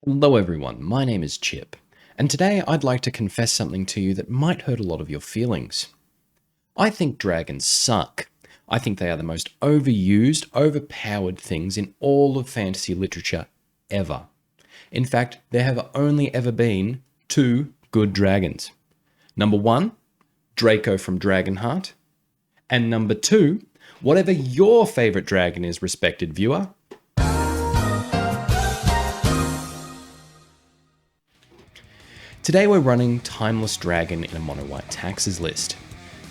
Hello everyone, my name is Chip, and today I'd like to confess something to you that might hurt a lot of your feelings. I think dragons suck. I think they are the most overused, overpowered things in all of fantasy literature ever. In fact, there have only ever been two good dragons. Number one, Draco from Dragonheart, and number two, whatever your favourite dragon is, respected viewer. Today we're running Timeless Dragon in a mono-white taxes list.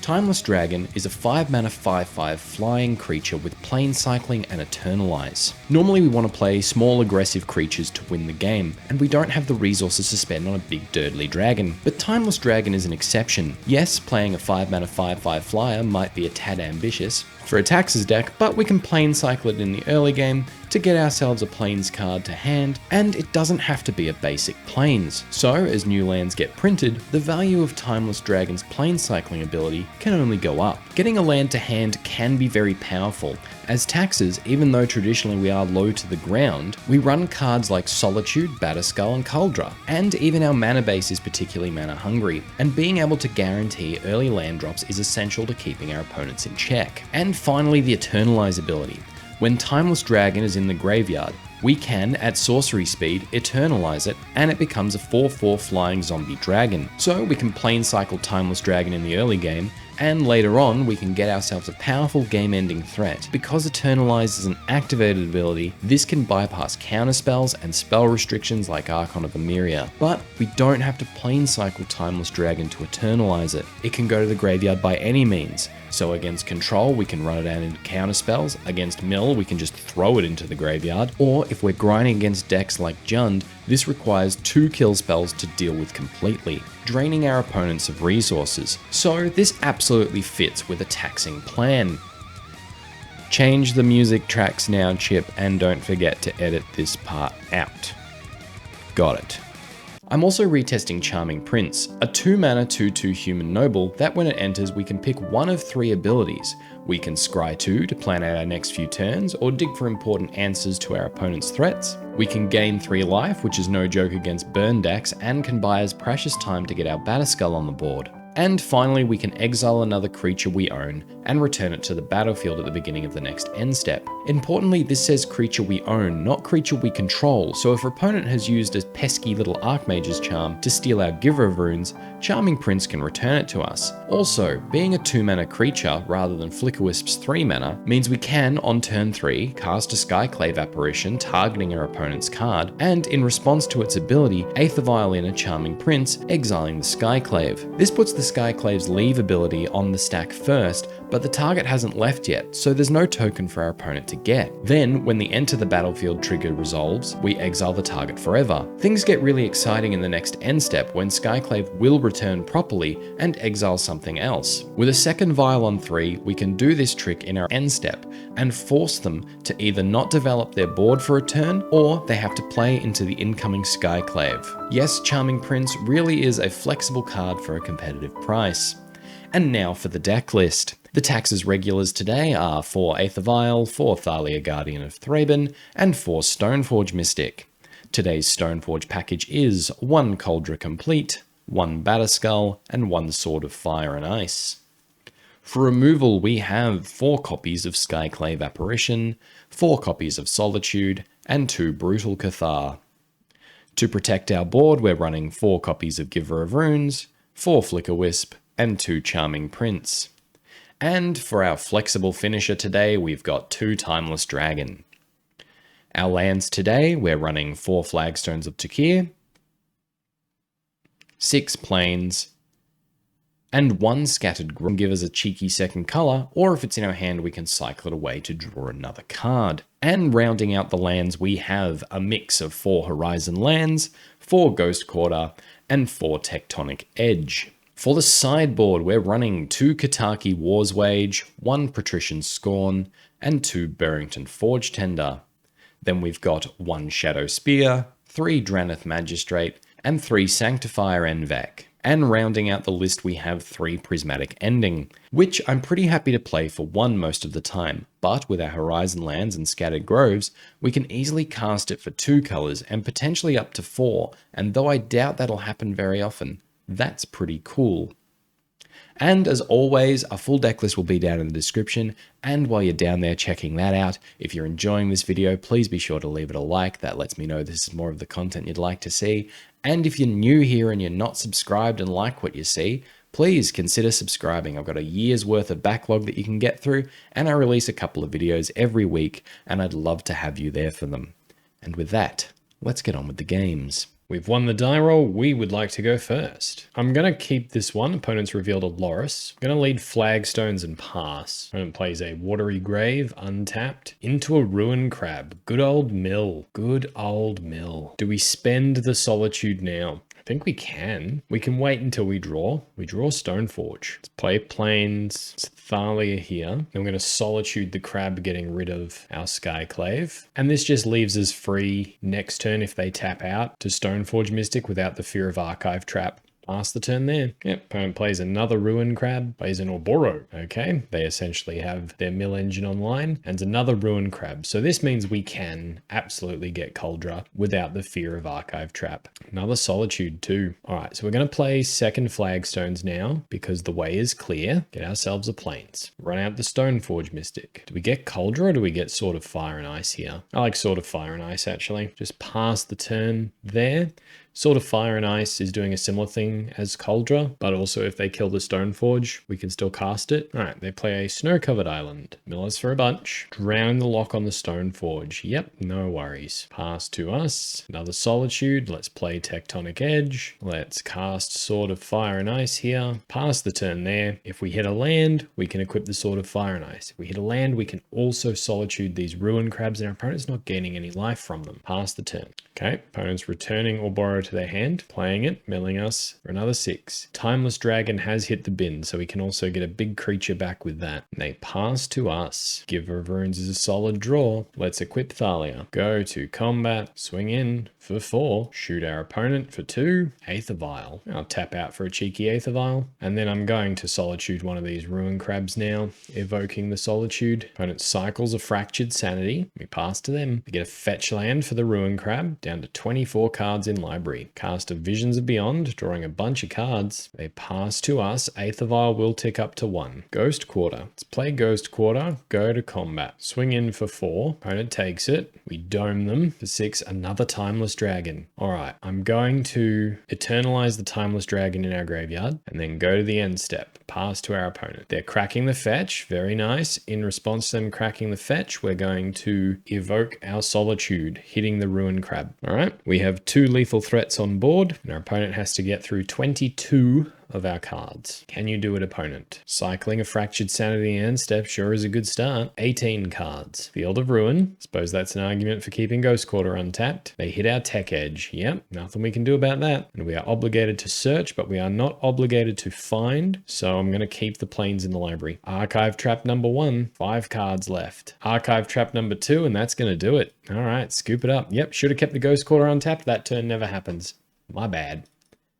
Timeless Dragon is a 5-mana 5/5 flying creature with plane cycling and Eternalize. Normally we want to play small aggressive creatures to win the game, and we don't have the resources to spend on a big dirtly dragon. But Timeless Dragon is an exception. Yes, playing a 5-mana 5/5 flyer might be a tad ambitious for a taxes deck, but we can plane cycle it in the early game to get ourselves a plains card to hand, and it doesn't have to be a basic plains. So, as new lands get printed, the value of Timeless Dragon's plane cycling ability can only go up. Getting a land to hand can be very powerful. As taxes, even though traditionally we are low to the ground, we run cards like Solitude, Batterskull, and Kaldra, and even our mana base is particularly mana hungry, and being able to guarantee early land drops is essential to keeping our opponents in check. And finally, the Eternalize ability. When Timeless Dragon is in the graveyard, we can, at sorcery speed, Eternalize it, and it becomes a 4/4 flying zombie dragon. So we can plane cycle Timeless Dragon in the early game, and later on we can get ourselves a powerful game-ending threat. Because Eternalize is an activated ability, this can bypass counterspells and spell restrictions like Archon of Emeria. But we don't have to plane cycle Timeless Dragon to Eternalize it. It can go to the graveyard by any means. So against control, we can run it out into counterspells. Against mill, we can just throw it into the graveyard. Or if we're grinding against decks like Jund, this requires 2 kill spells to deal with completely, draining our opponents of resources. So this absolutely fits with a taxing plan. Change the music tracks now, Chip, and don't forget to edit this part out. Got it. I'm also retesting Charming Prince, a 2-mana 2/2 human noble that when it enters we can pick one of 3 abilities. We can scry 2 to plan out our next few turns or dig for important answers to our opponent's threats. We can gain 3 life, which is no joke against burn decks, and can buy us precious time to get our Batterskull on the board. And finally, we can exile another creature we own and return it to the battlefield at the beginning of the next end step. Importantly, this says creature we own, not creature we control, so if our opponent has used a pesky little Archmage's Charm to steal our Giver of Runes, Charming Prince can return it to us. Also, being a 2-mana creature rather than Flickerwisp's 3-mana means we can, on turn 3, cast a Skyclave Apparition targeting our opponent's card, and in response to its ability, Aether Vial in a Charming Prince, exiling the Skyclave. This puts the Skyclave's leave ability on the stack first, but the target hasn't left yet, so there's no token for our opponent to get. Then, when the enter the battlefield trigger resolves, we exile the target forever. Things get really exciting in the next end step when Skyclave will return properly and exile something else. With a second vial on 3, we can do this trick in our end step and force them to either not develop their board for a turn, or they have to play into the incoming Skyclave. Yes, Charming Prince really is a flexible card for a competitive price. And now for the deck list. The taxes regulars today are 4 Aether Vial, 4 Thalia Guardian of Thraben, and 4 Stoneforge Mystic. Today's Stoneforge package is 1 Kaldra Compleat, 1 Batterskull, and 1 Sword of Fire and Ice. For removal, we have 4 copies of Skyclave Apparition, 4 copies of Solitude, and 2 Brutal Cathar. To protect our board, we're running 4 copies of Giver of Runes, 4 Flickerwisp, and 2 Charming Prince. And for our flexible finisher today, we've got 2 Timeless Dragon. Our lands today, we're running 4 Flagstones of Trokair, 6 Plains, and 1 Scattered Grove. Give us a cheeky second color, or if it's in our hand, we can cycle it away to draw another card. And rounding out the lands, we have a mix of 4 Horizon lands, 4 Ghost Quarter, and 4 Tectonic Edge. For the sideboard, we're running 2 Kataki War's Wage, 1 Patrician Scorn, and 2 Burrenton Forge-Tender. Then we've got 1 Shadowspear, 3 Drannith Magistrate, and 3 Sanctifier en-Vec. And rounding out the list, we have 3 Prismatic Ending, which I'm pretty happy to play for 1 most of the time, but with our Horizon Lands and Scattered Groves, we can easily cast it for 2 colors and potentially up to 4, and though I doubt that'll happen very often, that's pretty cool. And as always, a full deck list will be down in the description, and while you're down there checking that out, if you're enjoying this video, please be sure to leave it a like. That lets me know this is more of the content you'd like to see. And if you're new here and you're not subscribed and like what you see, please consider subscribing. I've got a year's worth of backlog that you can get through, and I release a couple of videos every week, and I'd love to have you there for them. And with that, let's get on with the games. We've won the die roll, we would like to go first. I'm going to keep this one, opponent's revealed a Loris. I'm going to lead Flagstones and pass. Opponent plays a Watery Grave, untapped, into a Ruin Crab. Good old mill. Good old mill. Do we spend the Solitude now? I think we can. We can wait until we draw. We draw Stoneforge. Let's play Plains. It's Thalia here. And we're going to Solitude the crab, getting rid of our Skyclave. And this just leaves us free next turn if they tap out to Stoneforge Mystic without the fear of Archive Trap. Pass the turn there. Yep, opponent plays another Ruin Crab, plays an Orboro. Okay, they essentially have their mill engine online, and another Ruin Crab. So this means we can absolutely get Kaldra without the fear of Archive Trap. Another Solitude too. All right, so we're going to play second Flagstones now, because the way is clear. Get ourselves a Plains. Run out the Stoneforge Mystic. Do we get Kaldra or do we get Sword of Fire and Ice here? I like Sword of Fire and Ice actually. Just pass the turn there. Sword of Fire and Ice is doing a similar thing as Kaldra, but also if they kill the Stoneforge, we can still cast it. All right, they play a Snow-Covered Island. Mill us for a bunch. Drown the lock on the Stoneforge. Yep, no worries. Pass to us. Another Solitude. Let's play Tectonic Edge. Let's cast Sword of Fire and Ice here. Pass the turn there. If we hit a land, we can equip the Sword of Fire and Ice. If we hit a land, we can also Solitude these Ruin Crabs, and our opponent's not gaining any life from them. Pass the turn. Okay, opponent's returning Orboro to their hand, playing it, milling us for another 6. Timeless Dragon has hit the bin, so we can also get a big creature back with that. And they pass to us. Giver of Runes is a solid draw. Let's equip Thalia. Go to combat, swing in for 4, shoot our opponent for 2, Aether Vial. I'll tap out for a cheeky Aether Vial, and then I'm going to Solitude one of these Ruin Crabs now, evoking the Solitude. Opponent cycles a Fractured Sanity. We pass to them. We get a fetch land for the Ruin Crab, down to 24 cards in library. Cast a Visions of Beyond, drawing a bunch of cards. They pass to us. Aether Vial will tick up to 1. Ghost Quarter. Let's play Ghost Quarter. Go to combat. Swing in for 4. Opponent takes it. We dome them for 6. Another Timeless Dragon. Alright, I'm going to Eternalize the Timeless Dragon in our graveyard, and then go to the end step. Pass to our opponent. They're cracking the fetch. Very nice. In response to them cracking the fetch, we're going to evoke our Solitude, hitting the Ruin Crab. Alright, we have 2 lethal threats on board, and our opponent has to get through 22 of our cards. Can you do it, opponent? Cycling a Fractured Sanity and step sure is a good start. 18 cards. Field of Ruin. Suppose that's an argument for keeping Ghost Quarter untapped. They hit our Tech Edge. Yep, nothing we can do about that. And we are obligated to search, but we are not obligated to find. So I'm going to keep the Plains in the library. Archive Trap number 1. 5 cards left. Archive Trap number 2, and that's going to do it. All right, scoop it up. Yep, should have kept the Ghost Quarter untapped. That turn never happens. My bad.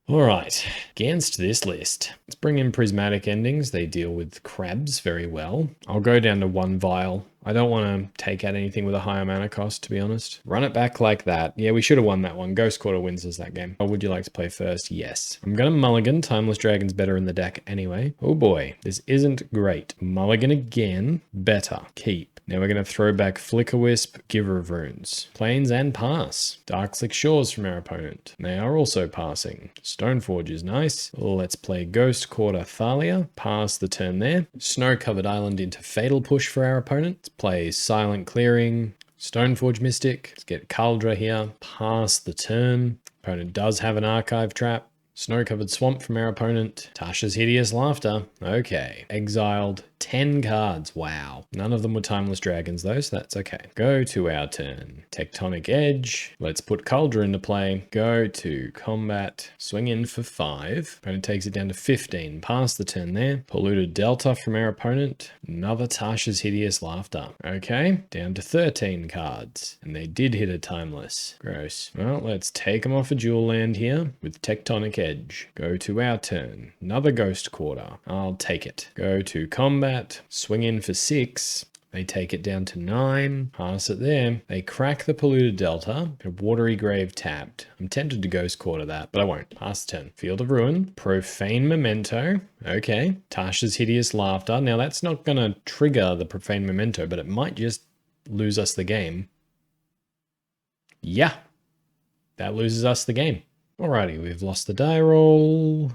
Alright, against this list, let's bring in Prismatic Endings. They deal with crabs very well. I'll go down to 1 vial. I don't want to take out anything with a higher mana cost, to be honest. Run it back like that. Yeah, we should have won that one. Ghost Quarter wins us that game. Or would you like to play first? Yes. I'm going to mulligan. Timeless Dragon's better in the deck anyway. Oh boy, this isn't great. Mulligan again. Better. Keep. Now we're going to throw back Flickerwisp, Giver of Runes. Plains and pass. Darkslick Shores from our opponent. They are also passing. Stoneforge is nice. Let's play Ghost Quarter Thalia. Pass the turn there. Snow-Covered Island into Fatal Push for our opponent. Let's play Silent Clearing. Stoneforge Mystic. Let's get Kaldra here. Pass the turn. Opponent does have an Archive Trap. Snow-Covered Swamp from our opponent. Tasha's Hideous Laughter. Okay. Exiled 10 cards. Wow. None of them were Timeless Dragons though, so that's okay. Go to our turn. Tectonic Edge. Let's put Kaldra into play. Go to combat. Swing in for 5. Opponent takes it down to 15. Pass the turn there. Polluted Delta from our opponent. Another Tasha's Hideous Laughter. Okay, down to 13 cards. And they did hit a Timeless. Gross. Well, let's take them off a dual land here with Tectonic Edge. Go to our turn. Another Ghost Quarter. I'll take it. Go to combat. Swing in for 6. They take it down to 9. Pass it there. They crack the Polluted Delta. A Watery Grave tapped. I'm tempted to Ghost Quarter that, but I won't. Pass the turn. Field of Ruin. Profane Memento. Okay. Tasha's Hideous Laughter. Now that's not going to trigger the Profane Memento, but it might just lose us the game. Yeah. That loses us the game. Alrighty, we've lost the die roll.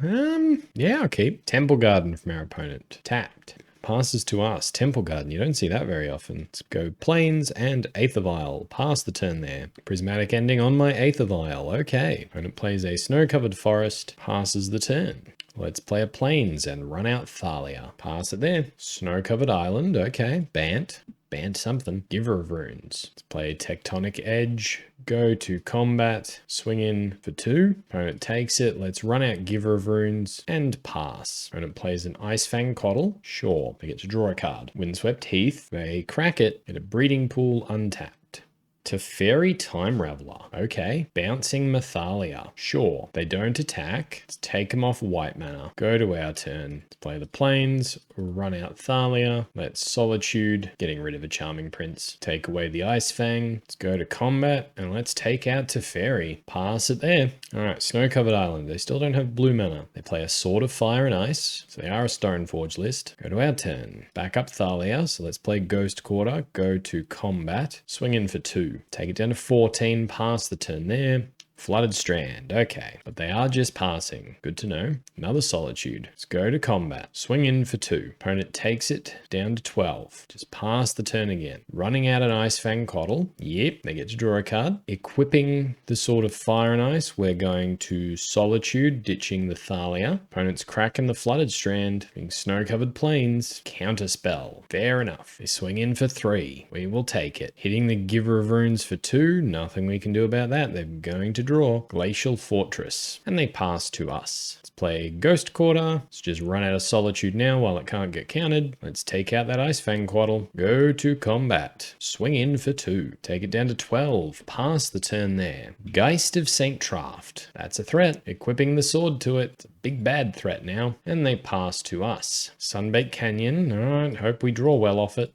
Yeah, I'll keep. Temple Garden from our opponent. Tapped. Passes to us. Temple Garden. You don't see that very often. Let's go Plains and Aether Vial. Pass the turn there. Prismatic Ending on my Aether Vial. Okay. Opponent plays a Snow-Covered Forest. Passes the turn. Let's play a Plains and run out Thalia. Pass it there. Snow-Covered Island. Okay. Bant. Bant something. Giver of Runes. Let's play Tectonic Edge. Go to combat. Swing in for 2. Opponent takes it. Let's run out Giver of Runes and pass. Opponent plays an Icefang Coddle. Sure. They get to draw a card. Windswept Heath. They crack it. Get a Breeding Pool untapped. Teferi Time Raveler. Okay. Bouncing Thalia. Sure. They don't attack. Let's take them off white mana. Go to our turn. Let's play the Plains. Run out Thalia. Let's Solitude. Getting rid of a Charming Prince. Take away the Icefang. Let's go to combat. And let's take out Teferi. Pass it there. Alright. Snow-Covered Island. They still don't have blue mana. They play a Sword of Fire and Ice. So they are a Stoneforge list. Go to our turn. Back up Thalia. So let's play Ghost Quarter. Go to combat. Swing in for 2. Take it down to 14, pass the turn there. Flooded Strand, okay. But they are just passing. Good to know. Another Solitude. Let's go to combat. Swing in for 2. Opponent takes it down to 12. Just pass the turn again. Running out an Icefang Coddle. Yep, they get to draw a card. Equipping the Sword of Fire and Ice. We're going to Solitude, ditching the Thalia. Opponent's cracking the Flooded Strand. Being Snow-Covered Plains. Counterspell. Fair enough. They swing in for 3. We will take it. Hitting the Giver of Runes for 2. Nothing we can do about that. They're going to draw Glacial Fortress, and they pass to us. Let's play Ghost Quarter. Let's just run out of Solitude now while it can't get countered. Let's take out that Icefang Coddle. Go to combat. Swing in for 2. Take it down to 12. Pass the turn there. Geist of Saint Traft. That's a threat. Equipping the sword to it. It's a big bad threat now. And they pass to us. Sunbaked Canyon. Alright, hope we draw well off it.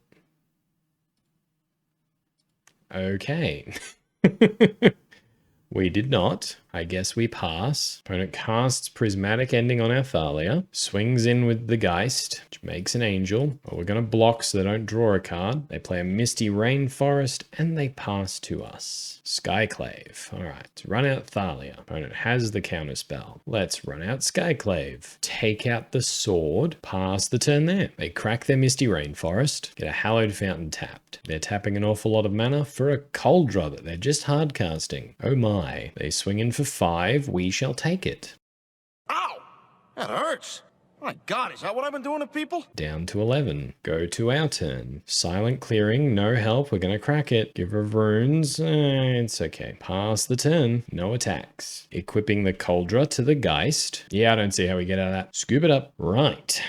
Okay. We did not. I guess we pass. Opponent casts Prismatic Ending on our Thalia. Swings in with the Geist, which makes an Angel. But we're going to block so they don't draw a card. They play a Misty Rainforest, and they pass to us. Skyclave. Alright, run out Thalia. Opponent has the counterspell. Let's run out Skyclave. Take out the sword. Pass the turn there. They crack their Misty Rainforest. Get a Hallowed Fountain tapped. They're tapping an awful lot of mana for a Kaldra that they're just hard casting. Oh my. They swing in for 5. We shall take it. Ow! That hurts. My God, is that what I've been doing to people? Down to 11. Go to our turn. Silent Clearing, no help. We're going to crack it. Giver of Runes. It's okay. Pass the turn. No attacks. Equipping the Kaldra to the Geist. Yeah, I don't see how we get out of that. Scoop it up. Right.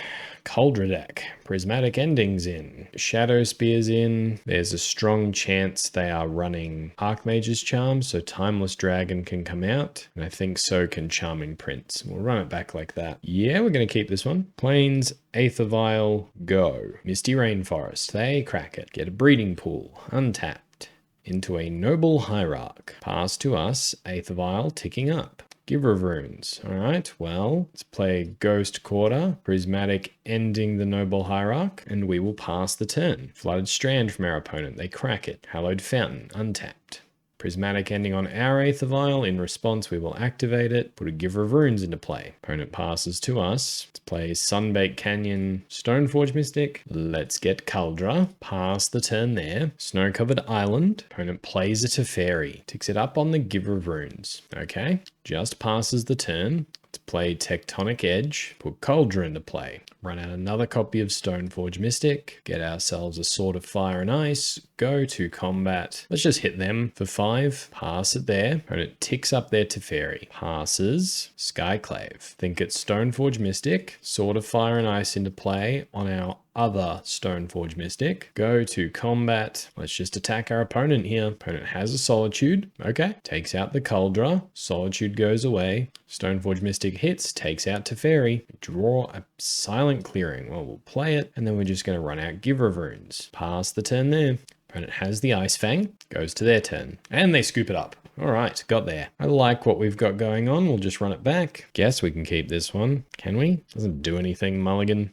Kaldra deck. Prismatic Ending's in. Shadowspear's in. There's a strong chance they are running Archmage's Charm, so Timeless Dragon can come out. And I think so can Charming Prince. We'll run it back like that. Yeah, we're going to keep this one. Plains, Aether Vial, go. Misty Rainforest. They crack it. Get a Breeding Pool. Untapped. Into a Noble Hierarch. Pass to us. Aether Vial ticking up. Giver of Runes. Alright, well, let's play Ghost Quarter, Prismatic Ending the Noble Hierarch, and we will pass the turn. Flooded Strand from our opponent. They crack it. Hallowed Fountain. Untapped. Prismatic Ending on our Aether Vial. In response, we will activate it. Put a Giver of Runes into play. Opponent passes to us. Let's play Sunbaked Canyon, Stoneforge Mystic. Let's get Kaldra. Pass the turn there. Snow-Covered Island. Opponent plays a Teferi. Ticks it up on the Giver of Runes. Okay. Just passes the turn. Let's play Tectonic Edge, put Kaldra into play. Run out another copy of Stoneforge Mystic, get ourselves a Sword of Fire and Ice, go to combat. Let's just hit them for 5, pass it there, and it ticks up their Teferi. Passes Skyclave. Think it's Stoneforge Mystic, Sword of Fire and Ice into play on our other Stoneforge Mystic. Go to combat. Let's just attack our opponent here. Opponent has a Solitude. Okay. Takes out the Kaldra. Solitude goes away. Stoneforge Mystic hits, takes out Teferi. Draw a Silent Clearing. Well, we'll play it, and then we're just going to run out Giver of Runes. Pass the turn there. Opponent has the Ice Fang. Goes to their turn. And they scoop it up. All right, got there. I like what we've got going on. We'll just run it back. Guess we can keep this one. Can we? Doesn't do anything, mulligan.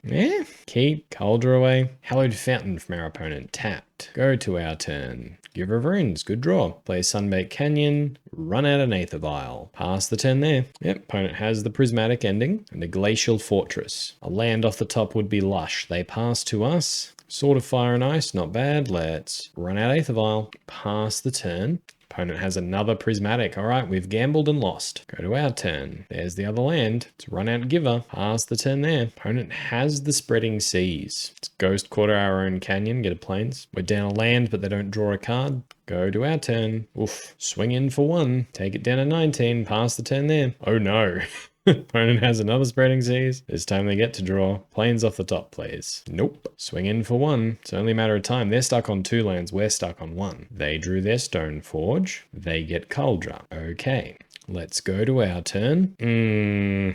Keep Kaldra away. Hallowed Fountain from our opponent. Tapped. Go to our turn. Giver of Runes. Good draw. Play Sunbaked Canyon. Run out an Aether Vial. Pass the turn there. Yep, opponent has the Prismatic Ending and a Glacial Fortress. A land off the top would be Lush. They pass to us. Sword of Fire and Ice, not bad. Let's run out Aether Vial. Pass the turn. Opponent has another Prismatic. All right, we've gambled and lost. Go to our turn. There's the other land. Let's run out Giver. Pass the turn there. Opponent has the Spreading Seas. Let's Ghost Quarter our own Canyon. Get a Plains. We're down a land, but they don't draw a card. Go to our turn. Oof. Swing in for 1. Take it down to 19. Pass the turn there. Oh no. Opponent has another Spreading Seas. This time they get to draw. Plains off the top, please. Nope. Swing in for 1. It's only a matter of time. They're stuck on 2 lands. We're stuck on 1. They drew their Stoneforge. They get Kaldra. Okay. Let's go to our turn.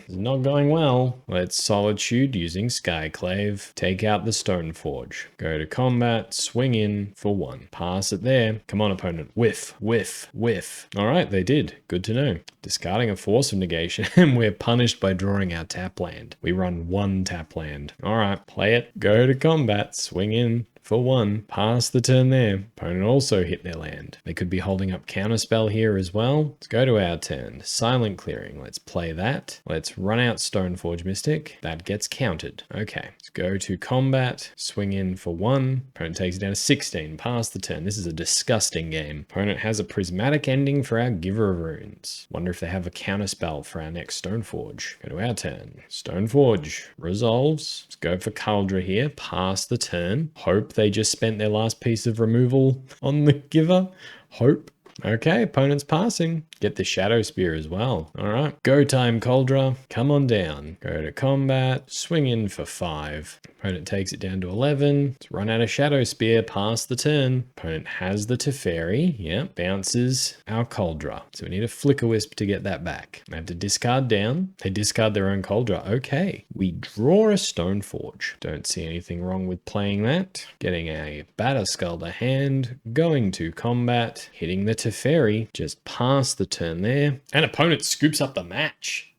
Not going well. Let's Solitude using Skyclave. Take out the Stoneforge. Go to combat. Swing in for 1. Pass it there. Come on, opponent. Whiff, whiff, whiff. All right, they did. Good to know. Discarding a Force of Negation, and we're punished by drawing our tap land. We run 1 tap land. All right, play it. Go to combat. Swing in for 1. Pass the turn there. Opponent also hit their land. They could be holding up Counterspell here as well. Let's go to our turn. Silent Clearing. Let's play that. Let's run out Stoneforge Mystic. That gets countered. Okay. Let's go to combat. Swing in for 1. Opponent takes it down to 16. Pass the turn. This is a disgusting game. Opponent has a Prismatic Ending for our Giver of Runes. Wonder if they have a Counterspell for our next Stoneforge. Go to our turn. Stoneforge resolves. Let's go for Kaldra here. Pass the turn. Hope they just spent their last piece of removal on the Giver. Hope. Okay, opponent's passing. Get the Shadowspear as well. All right, go time, Kaldra. Come on down. Go to combat. Swing in for 5. Opponent takes it down to 11. Let's run out of Shadowspear. Pass the turn. Opponent has the Teferi. Yep, bounces our Kaldra. So we need a Flickerwisp to get that back. They have to discard down. They discard their own Kaldra. Okay, we draw a Stoneforge. Don't see anything wrong with playing that. Getting a Batterskull to hand. Going to combat. Hitting the Teferi. Just pass the turn there. And opponent scoops up the match.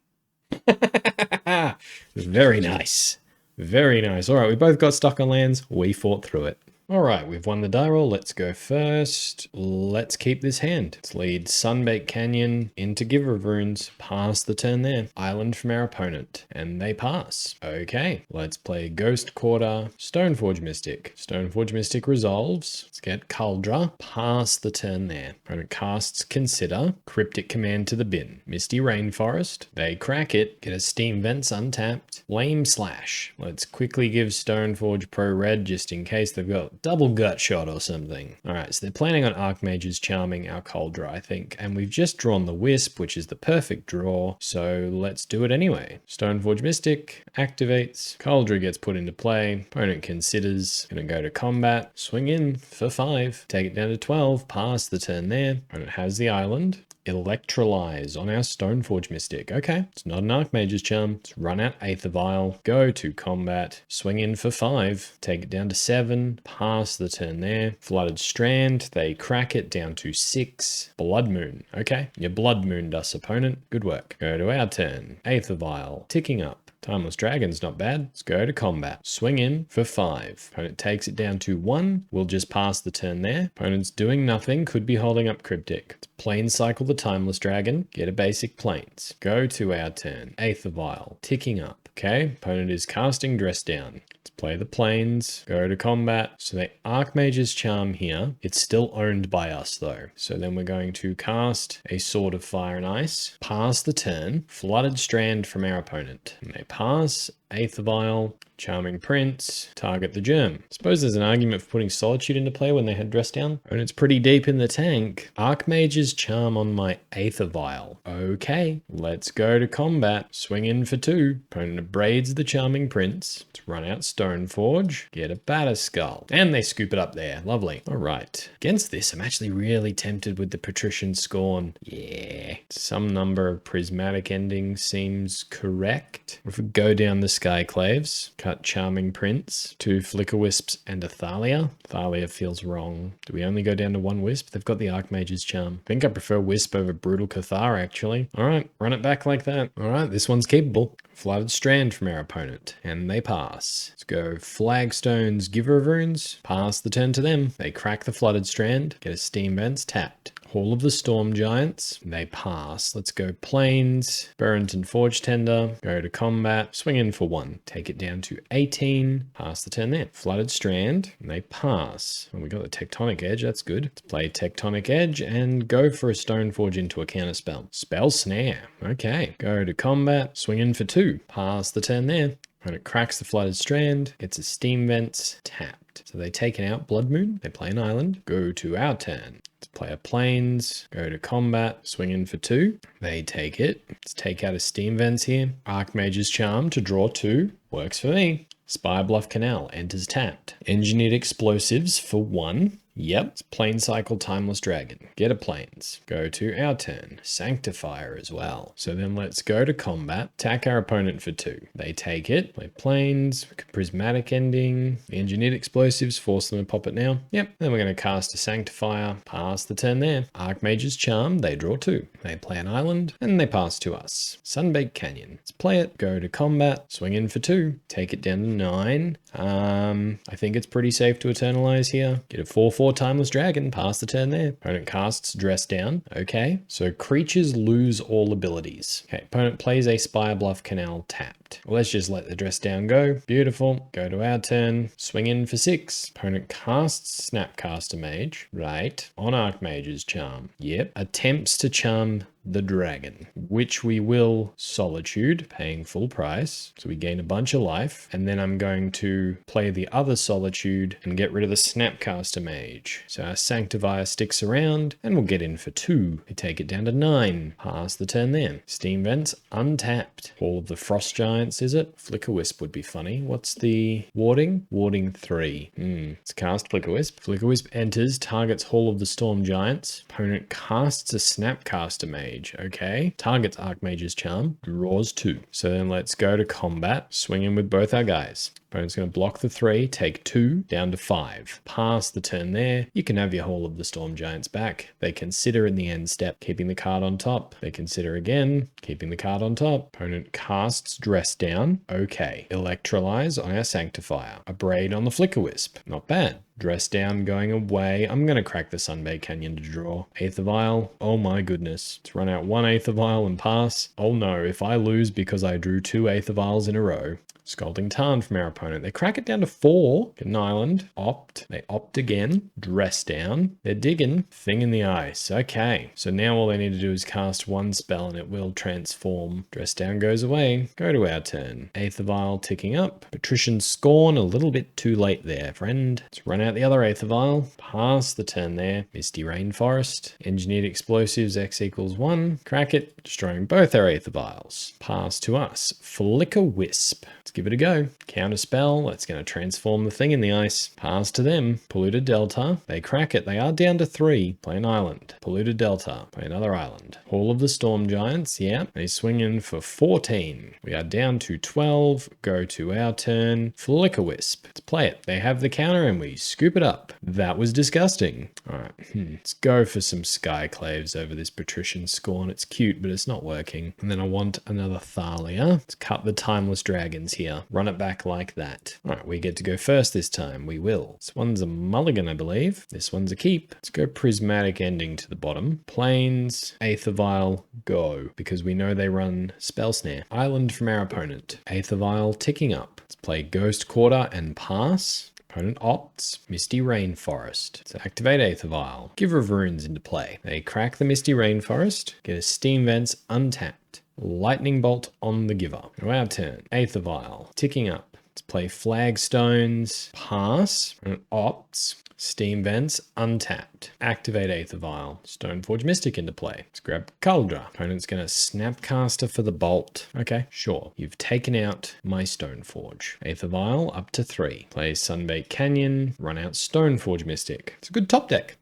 Very nice. Very nice. All right, we both got stuck on lands. We fought through it. All right, we've won the die roll. Let's go first. Let's keep this hand. Let's lead Sunbaked Canyon into Giver of Runes. Pass the turn there. Island from our opponent. And they pass. Okay, let's play Ghost Quarter, Stoneforge Mystic. Stoneforge Mystic resolves. Let's get Kaldra. Pass the turn there. Opponent casts Consider. Cryptic Command to the bin. Misty Rainforest. They crack it. Get a Steam Vents untapped. Flame Slash. Let's quickly give Stoneforge Pro Red just in case they've got double gut shot or something. All right, so they're planning on Archmage's charming our Kaldra, I think. And we've just drawn the Wisp, which is the perfect draw. So let's do it anyway. Stoneforge Mystic activates. Kaldra gets put into play. Opponent considers. Gonna go to combat. Swing in for 5. Take it down to 12. Pass the turn there. Opponent has the island. Electrolyze on our Stoneforge Mystic. Okay, it's not an Archmage's charm. Let's run out Aether Vial. Go to combat. Swing in for 5. Take it down to 7. Pass the turn there. Flooded Strand. They crack it down to 6. Blood Moon. Okay, you Blood Mooned us, opponent. Good work. Go to our turn. Aether Vial. Ticking up. Timeless Dragon's not bad. Let's go to combat. Swing in for 5. Opponent takes it down to 1. We'll just pass the turn there. Opponent's doing nothing. Could be holding up Cryptic. Let's Plane Cycle the Timeless Dragon. Get a basic Plains. Go to our turn. Aether Vial. Ticking up. Okay, opponent is casting Dress Down. Let's play the plains, go to combat. So the Archmage's Charm here, it's still owned by us though. So then we're going to cast a Sword of Fire and Ice, pass the turn, Flooded Strand from our opponent. And they pass, Aether Vial, Charming Prince, target the Germ. Suppose there's an argument for putting Solitude into play when they had Dress Down. And it's pretty deep in the tank. Archmage's Charm on my Aether Vial. Okay, let's go to combat. Swing in for 2. Opponent braids the Charming Prince. Let's run out Stoneforge, get a Batterskull. And they scoop it up there. Lovely. All right. Against this, I'm actually really tempted with the Patrician Scorn. Yeah. Some number of Prismatic Ending seems correct. If we go down the Skyclaves, cut Charming Prince, 2 Flickerwisps and a Thalia. Thalia feels wrong. Do we only go down to 1 Wisp? They've got the Archmage's Charm. I think I prefer Wisp over Brutal Cathar actually. All right, run it back like that. All right, this one's capable. Flooded Strand from our opponent, and they pass. Let's go Flagstones, Giver of Runes, pass the turn to them. They crack the Flooded Strand, get a Steam Vents, tapped. Hall of the Storm Giants, they pass. Let's go Plains, Burrenton Forge-Tender, go to combat, swing in for 1. Take it down to 18, pass the turn there. Flooded Strand, and they pass. And we got the Tectonic Edge, that's good. Let's play Tectonic Edge and go for a Stoneforge into a counter spell. Spell Snare, okay. Go to combat, swing in for 2, pass the turn there. When it cracks the Flooded Strand, gets a Steam Vents, tapped. So they take it out, Blood Moon, they play an island, go to our turn. Let's play a plains, go to combat, swing in for 2. They take it. Let's take out a Steam Vents here. Archmage's Charm to draw 2. Works for me. Spire Bluff Canal enters tapped. Engineered Explosives for 1. Yep, it's Plane Cycle Timeless Dragon. Get a plains. Go to our turn. Sanctifier as well. So then let's go to combat. Attack our opponent for 2. They take it. Play plains. Prismatic Ending. The Engineered Explosives. Force them to pop it now. Yep. Then we're going to cast a Sanctifier. Pass the turn there. Archmage's Charm. They draw 2. They play an island. And they pass to us. Sunbaked Canyon. Let's play it. Go to combat. Swing in for 2. Take it down to 9. I think it's pretty safe to Eternalize here. Get a 4/4 Timeless Dragon, pass the turn there. Opponent casts Dress Down. Okay, so creatures lose all abilities. Okay, opponent plays a Spire Bluff Canal tapped. Well, let's just let the Dress Down go. Beautiful. Go to our turn. Swing in for 6. Opponent casts Snapcaster Mage. Right. On Archmage's Charm. Yep. Attempts to charm the dragon, which we will Solitude, paying full price. So we gain a bunch of life. And then I'm going to play the other Solitude and get rid of the Snapcaster Mage. So our Sanctifier sticks around and we'll get in for 2. We take it down to 9. Pass the turn there. Steam Vents untapped. Hall of the Frost Giants, is it? Flickerwisp would be funny. What's the warding? Warding 3. Let's cast Flickerwisp. Flickerwisp enters, targets Hall of the Storm Giants. Opponent casts a Snapcaster Mage. Okay. Targets Archmage's Charm. Draws 2. So then let's go to combat. Swing in with both our guys. Opponent's going to block the 3, take 2, down to 5. Pass the turn there. You can have your Hall of the Storm Giants back. They consider in the end step, keeping the card on top. They consider again, keeping the card on top. Opponent casts Dress Down. Okay. Electrolyze on our Sanctifier. A Braid on the Flickerwisp. Not bad. Dress Down going away. I'm going to crack the Sunbaked Canyon to draw. Aether Vial. Oh my goodness. Let's run out 1 Aether Vial and pass. Oh no, if I lose because I drew 2 Aether Vials in a row. Scalding Tarn from our opponent. They crack it down to 4. Get an island. Opt. They opt again. Dress Down. They're digging. Thing in the Ice. Okay. So now all they need to do is cast 1 spell and it will transform. Dress Down goes away. Go to our turn. Aether Vial ticking up. Patrician Scorn. A little bit too late there, friend. Let's run out the other Aether Vial. Pass the turn there. Misty Rainforest. Engineered Explosives. X equals 1. Crack it. Destroying both our Aether Vials. Pass to us. Flickerwisp. Let's give it a go. Counter spell. That's going to transform the thing in the ice. Pass to them. Polluted Delta. They crack it. They are down to 3. Play an island. Polluted Delta. Play another island. Hall of the Storm Giants. Yeah. They swing in for 14. We are down to 12. Go to our turn. Flickerwisp. Let's play it. They have the counter and we Scoop it up. That was disgusting. All right, let's go for some Skyclaves over this Patrician Scorn. It's cute, but it's not working. And then I want another Thalia. Let's cut the Timeless Dragons here. Run it back like that. All right, we get to go first this time. We will. This one's a mulligan, I believe. This one's a keep. Let's go Prismatic Ending to the bottom. Plains, Aether Vial, go. Because we know they run Spell Snare. Island from our opponent. Aether Vial ticking up. Let's play Ghost Quarter and pass. Opponent opts, Misty Rainforest. Let's activate Aether Vial. Giver of Runes into play. They crack the Misty Rainforest, get a Steam Vents untapped. Lightning Bolt on the Giver. Now our turn. Aether Vial, ticking up. Let's play Flagstones, pass, and opts. Steam Vents, untapped. Activate Aether Vial. Stoneforge Mystic into play. Let's grab Kaldra. Opponent's going to Snapcaster for the Bolt. Okay, sure. You've taken out my Stoneforge. Aether Vial up to 3. Play Sunbaked Canyon. Run out Stoneforge Mystic. It's a good top deck.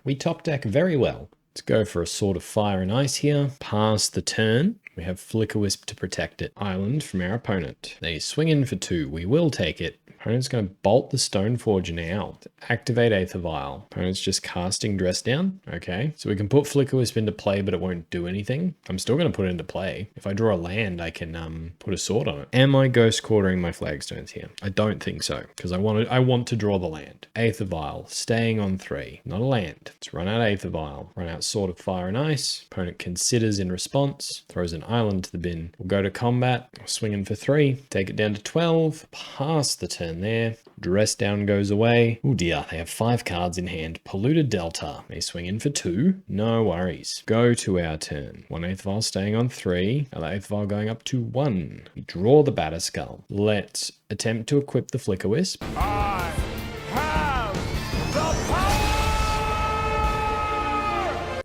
We top deck very well. Let's go for a Sword of Fire and Ice here. Pass the turn. We have Flickerwisp to protect it. Island from our opponent. They swing in for 2. We will take it. Opponent's going to bolt the Stoneforge now. Activate Aether Vial. Opponent's just casting Dress Down. Okay, so we can put Flickerwisp into play, but it won't do anything. I'm still going to put it into play. If I draw a land, I can put a sword on it. Am I Ghost Quartering my Flagstones here? I don't think so, because I want to draw the land. Aether Vial, staying on 3. Not a land. Let's run out Aether Vial. Run out Sword of Fire and Ice. Opponent considers in response. Throws an island to the bin. We'll go to combat. Swing in for 3. Take it down to 12. Pass the turn there. Dress Down goes away. Oh dear, they have 5 cards in hand. Polluted Delta. They swing in for 2. No worries. Go to our turn. 1 Aether Vial staying on 3. Another Aether Vial going up to 1. We draw the Batterskull. Let's attempt to equip the Flickerwisp. I have the power!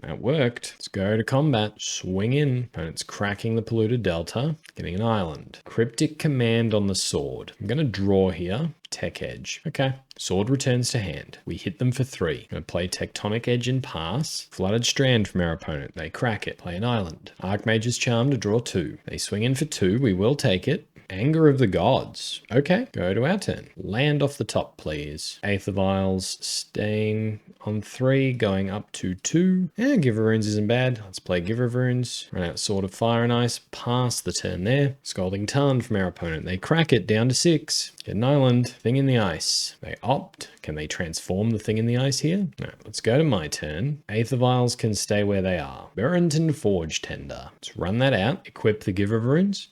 That worked. Let's go to combat. Swing in. Opponent's cracking the Polluted Delta. Getting an island. Cryptic Command on the sword. I'm going to draw here. Tech Edge. Okay. Sword returns to hand. We hit them for 3. Going to play Tectonic Edge and pass. Flooded Strand from our opponent. They crack it. Play an island. Archmage's Charm to draw 2. They swing in for 2. We will take it. Anger of the Gods. Okay, go to our turn. Land off the top, please. Aether Vials staying on 3, going up to 2. Yeah, Giver of Runes isn't bad. Let's play Giver of Runes. Run out Sword of Fire and Ice. Pass the turn there. Scalding Tarn from our opponent. They crack it down to 6. Get an island. Thing in the ice. They opt. Can they transform the thing in the ice here? No. Let's go to my turn. Aether Vials can stay where they are. Burrenton Forge-Tender. Let's run that out. Equip the Giver of Runes.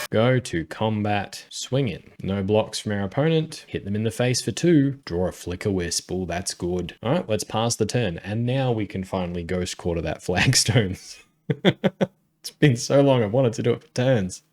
Go to combat, swing in. No blocks from our opponent. Hit them in the face for 2. Draw a Flickerwisp. Oh, that's good. All right, let's pass the turn. And now we can finally Ghost Quarter that Flagstones. It's been so long, I've wanted to do it for turns.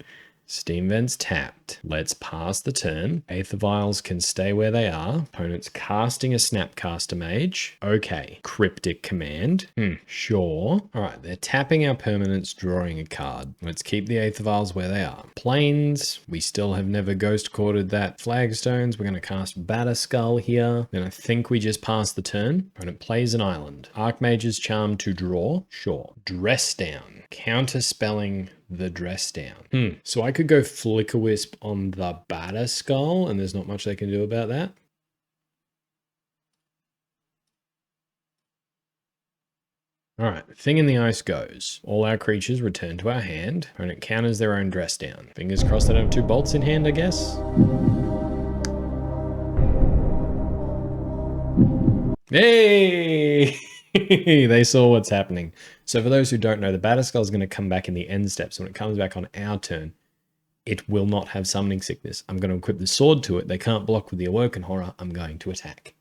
Steam Vents tapped. Let's pass the turn. Aether Vials can stay where they are. Opponent's casting a Snapcaster Mage. Okay. Cryptic Command. Sure. Alright, they're tapping our permanents, drawing a card. Let's keep the Aether Vials where they are. Plains. We still have never Ghost Quartered that Flagstones. We're going to cast Batterskull here. Then I think we just pass the turn. Opponent plays an island. Archmage's Charm to draw. Sure. Dress Down. Counter-spelling the Dress Down. So I could go Flickerwisp on the Batterskull, and there's not much they can do about that. Alright, Thing in the Ice goes. All our creatures return to our hand. Opponent counters their own Dress Down. Fingers crossed they don't have 2 bolts in hand, I guess. Hey! They saw what's happening. So for those who don't know, the Batterskull is going to come back in the end steps. When it comes back on our turn, it will not have Summoning Sickness. I'm going to equip the sword to it. They can't block with the Awoken Horror. I'm going to attack.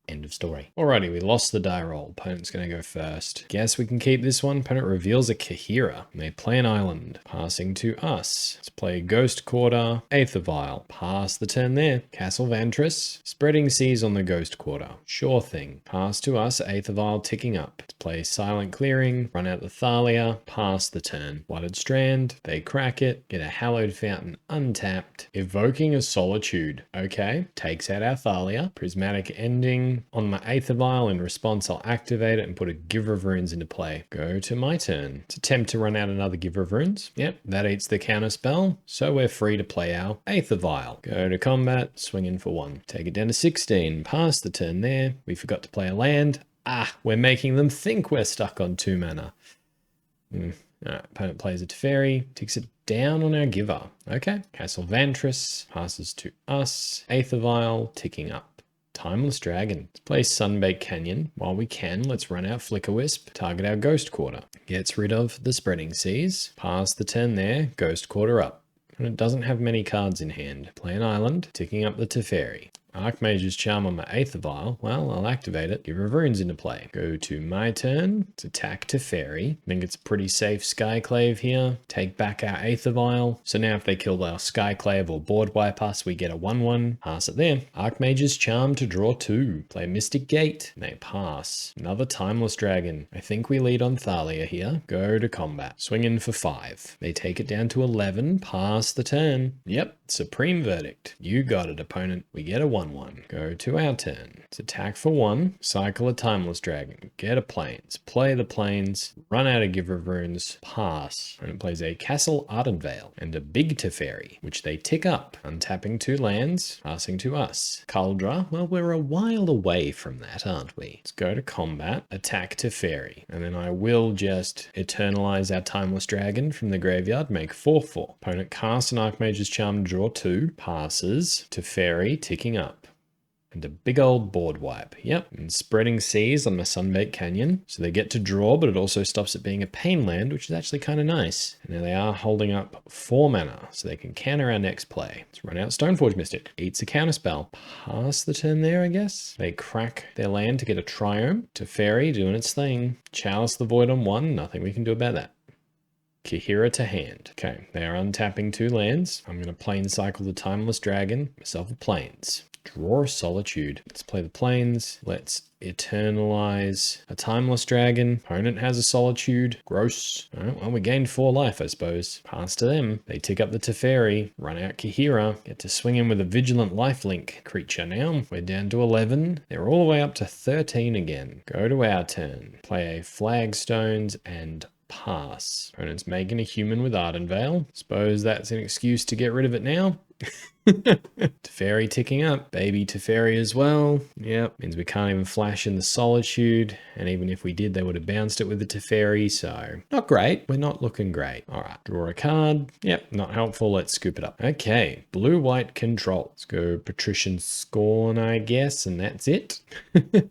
End of story. Alrighty, we lost the die roll. Opponent's going to go first. Guess we can keep this one. Opponent reveals a Kahira. They play an island. Passing to us. Let's play Ghost Quarter, Aether Vial. Pass the turn there. Castle Vantress. Spreading Seas on the Ghost Quarter. Sure thing. Pass to us. Aether Vial ticking up. Let's play Silent Clearing. Run out the Thalia. Pass the turn. Flooded Strand. They crack it. Get a Hallowed Fountain untapped. Evoking a Solitude. Okay. Takes out our Thalia. Prismatic Ending. Dragon. On my Aether Vial, in response, I'll activate it and put a Giver of Runes into play. Go to my turn. To attempt to run out another Giver of Runes. Yep, that eats the counter spell, so we're free to play our Aether Vial. Go to combat, swing in for 1. Take it down to 16. Pass the turn there. We forgot to play a land. Ah, we're making them think we're stuck on 2 mana. Alright, opponent plays a Teferi, ticks it down on our giver. Okay, Castle Vantress passes to us. Aether Vial ticking up. Timeless Dragon. Let's play Sunbaked Canyon. While we can, let's run out Flickerwisp, target our Ghost Quarter. Gets rid of the Spreading Seas. Pass the turn there, Ghost Quarter up. And it doesn't have many cards in hand. Play an island, ticking up the Teferi. Archmage's Charm on my Aether Vial. Well, I'll activate it. Give Runes into play. Go to my turn. Let's attack Teferi. I think it's a pretty safe Skyclave here. Take back our Aether Vial. So now if they kill our Skyclave or board wipe us, we get a 1/1. Pass it there. Archmage's Charm to draw 2. Play Mystic Gate. And they pass. Another Timeless Dragon. I think we lead on Thalia here. Go to combat. Swing in for 5. They take it down to 11. Pass the turn. Yep. Supreme Verdict. You got it, opponent. We get a 1/1. Go to our turn. It's attack for 1. Cycle a Timeless Dragon. Get a Plains. Play the Plains. Run out of Giver of Runes. Pass. And it plays a Castle Ardent Vale and a big Teferi, which they tick up. Untapping 2 lands. Passing to us. Kaldra. Well, we're a while away from that, aren't we? Let's go to combat. Attack Teferi. And then I will just eternalize our Timeless Dragon from the graveyard. Make 4/4. Opponent casts an Archmage's Charm to draw 2. Passes. Teferi ticking up. And a big old board wipe. Yep. And Spreading Seas on my Sunbaked Canyon. So they get to draw, but it also stops it being a pain land, which is actually kind of nice. And now they are holding up 4 mana, so they can counter our next play. Let's run out Stoneforge Mystic. Eats a counterspell. Pass the turn there, I guess. They crack their land to get a Triome. Teferi doing its thing. Chalice the Void on 1. Nothing we can do about that. Kahira to hand. Okay, they are untapping 2 lands. I'm going to Plains Cycle the Timeless Dragon. Myself a Plains. Draw a Solitude. Let's play the Plains. Let's eternalize a Timeless Dragon. Opponent has a Solitude. Gross. Alright, well, we gained 4 life, I suppose. Pass to them. They tick up the Teferi. Run out Kahira. Get to swing in with a Vigilant Lifelink creature now. We're down to 11. They're all the way up to 13 again. Go to our turn. Play a Flagstones and pass. Opponent's making a human with Ardent Vale. Suppose that's an excuse to get rid of it now. Teferi ticking up. Baby Teferi as well. Yep. Means we can't even flash in the Solitude. And even if we did, they would have bounced it with the Teferi. So not great. We're not looking great. All right. Draw a card. Yep. Not helpful. Let's scoop it up. Okay. Blue-white control. Let's go Patrician Scorn, I guess. And that's it.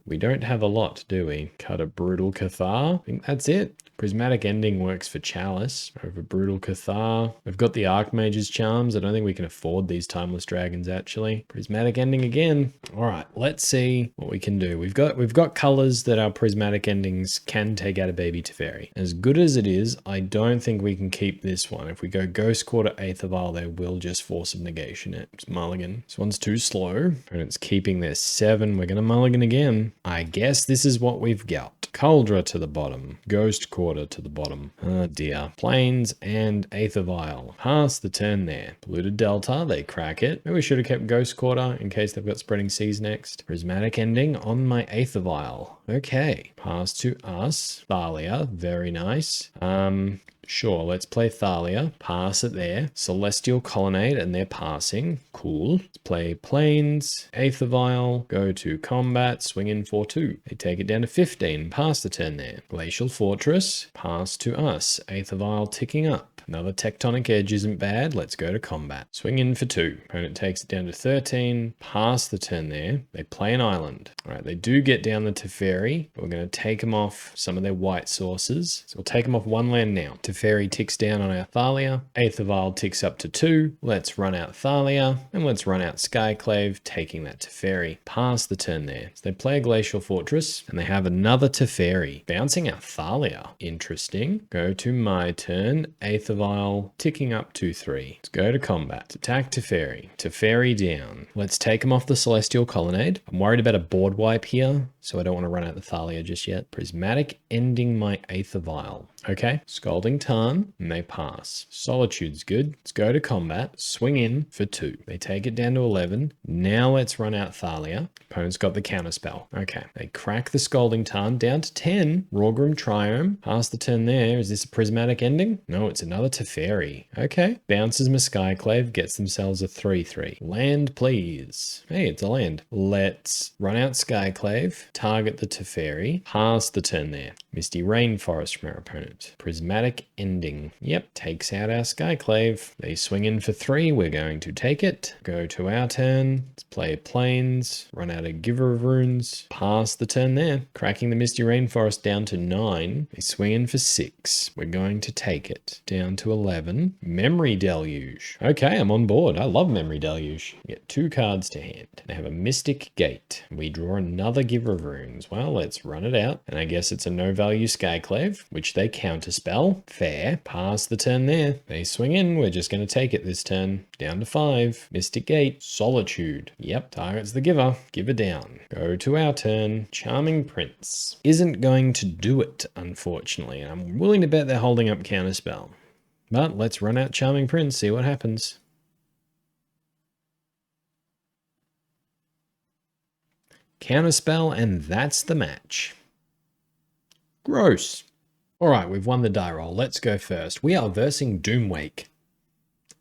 We don't have a lot, do we? Cut a Brutal Cathar. I think that's it. Prismatic Ending works for Chalice over Brutal Cathar. We've got the Archmage's Charms. I don't think we can afford these Timeless Dragons, actually. Prismatic Ending again. All right, let's see what we can do. We've got colors that our Prismatic Endings can take out a baby Teferi. As good as it is, I don't think we can keep this one. If we go Ghost Quarter Aether Vial, they will just Force of Negation it. It's mulligan. This one's too slow. And it's keeping their 7. We're going to mulligan again. I guess this is what we've got. Kaldra to the bottom. Ghost Quarter to the bottom. Oh dear. Plains and Aether Vial. Pass the turn there. Polluted Delta, they crack it. Maybe we should have kept Ghost Quarter in case they've got Spreading Seas next. Prismatic Ending on my Aether Vial. Okay. Pass to us. Thalia, very nice. Sure, let's play Thalia. Pass it there. Celestial Colonnade, and they're passing. Cool. Let's play Plains. Aether Vial. Go to combat. Swing in for 2. They take it down to 15. Pass the turn there. Glacial Fortress. Pass to us. Aether Vial ticking up. Another Tectonic Edge isn't bad. Let's go to combat. Swing in for 2. Opponent takes it down to 13. Pass the turn there. They play an island. All right, they do get down the Teferi. We're going to take them off some of their white sources. So we'll take them off 1 land now. Teferi ticks down on our Thalia. Aether Vial ticks up to 2. Let's run out Thalia. And let's run out Skyclave, taking that Teferi. Pass the turn there. So they play a Glacial Fortress, and they have another Teferi. Bouncing out Thalia. Interesting. Go to my turn. Aether Vial ticking up to 3. Let's go to combat. Attack Teferi. Teferi down. Let's take him off the Celestial Colonnade. I'm worried about a board wipe here, so I don't want to run out the Thalia just yet. Prismatic Ending my Aether Vial. Okay, Scalding Tarn, and they pass. Solitude's good. Let's go to combat. Swing in for 2. They take it down to 11. Now let's run out Thalia. Opponent's got the counterspell. Okay. They crack the Scalding Tarn down to 10. Rorgrim Triome. Pass the turn there. Is this a Prismatic Ending? No, it's another Teferi. Okay. Bounces my Skyclave. Gets themselves a 3-3. Land, please. Hey, it's a land. Let's run out Skyclave. Target the Teferi. Pass the turn there. Misty Rainforest from our opponent. Prismatic Ending. Yep, takes out our Skyclave. They swing in for 3. We're going to take it. Go to our turn. Let's play Plains. Run out a Giver of Runes. Pass the turn there. Cracking the Misty Rainforest down to 9. They swing in for 6. We're going to take it. Down to 11. Memory Deluge. Okay, I'm on board. I love Memory Deluge. You get 2 cards to hand. They have a Mystic Gate. We draw another Giver of Runes. Well, let's run it out. And I guess it's a no-value Skyclave, which they counterspell. Fair. Pass the turn there. They swing in. We're just going to take it this turn. Down to 5. Mystic Gate. Solitude. Yep, targets the Giver. Giver down. Go to our turn. Charming Prince. Isn't going to do it, unfortunately. I'm willing to bet they're holding up counterspell. But let's run out Charming Prince, see what happens. Counterspell, and that's the match. Gross. All right, we've won the die roll. Let's go first. We are versing Doomwake.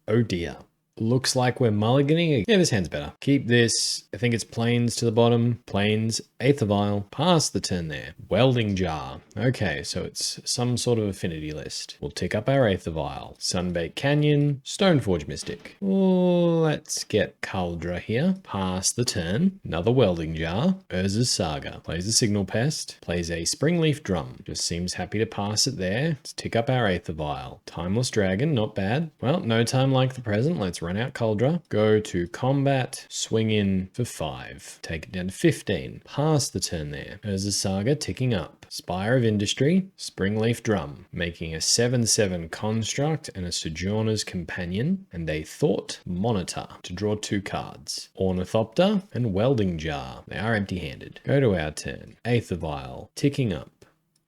Oh dear. Looks like we're mulliganing. Yeah, this hand's better. Keep this. I think it's Plains to the bottom. Plains, Aether Vial. Pass the turn there. Welding Jar. Okay, so it's some sort of affinity list. We'll tick up our Aether Vial. Sunbaked Canyon. Stoneforge Mystic. Let's get Kaldra here. Pass the turn. Another Welding Jar. Urza's Saga. Plays a Signal Pest. Plays a Springleaf Drum. Just seems happy to pass it there. Let's tick up our Aether Vial. Timeless Dragon. Not bad. Well, no time like the present. Let's run out Kaldra. Go to combat. Swing in for 5. Take it down to 15. Pass the turn there. Urza's Saga ticking up. Spire of Industry. Springleaf Drum. Making a 7/7 construct and a Sojourner's Companion. And a Thought Monitor to draw 2 cards. Ornithopter and Welding Jar. They are empty-handed. Go to our turn. Aether Vial. Ticking up.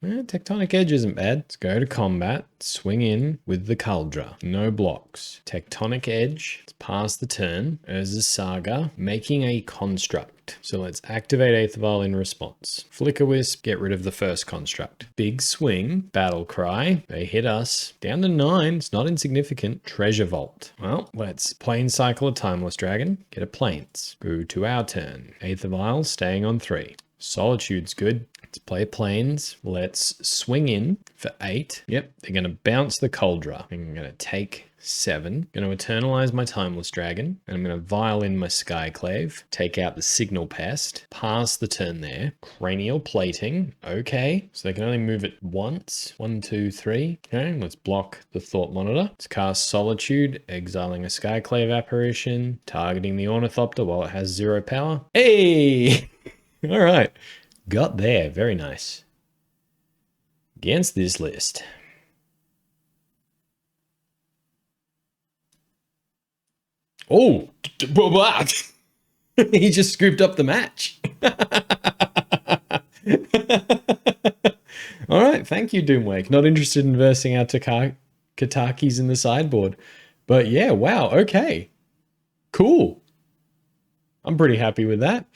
Tectonic Edge isn't bad. Let's go to combat. Swing in with the Kaldra. No blocks. Tectonic Edge. Let's pass the turn. Urza's Saga. Making a construct. So let's activate Aether Vial in response. Flickerwisp. Get rid of the first construct. Big swing. Battle Cry. They hit us. Down to 9. It's not insignificant. Treasure Vault. Well, let's Plains Cycle a Timeless Dragon. Get a Plains. Go to our turn. Aether Vial staying on 3. Solitude's good. Let's play Plains. Let's swing in for 8. Yep, they're going to bounce the Kaldra. I'm going to take 7. Going to Eternalize my Timeless Dragon. And I'm going to Vial in my Skyclave. Take out the Signal Pest. Pass the turn there. Cranial Plating. Okay, so they can only move it once. 1, 2, 3. Okay, let's block the Thought Monitor. Let's cast Solitude. Exiling a Skyclave Apparition. Targeting the Ornithopter while it has 0 power. Hey! All right. Got there. Very nice. Against this list. Oh, what? He just scooped up the match. All right. Thank you, Doomwake. Not interested in versing our Katakis in the sideboard. But yeah, wow. Okay. Cool. I'm pretty happy with that.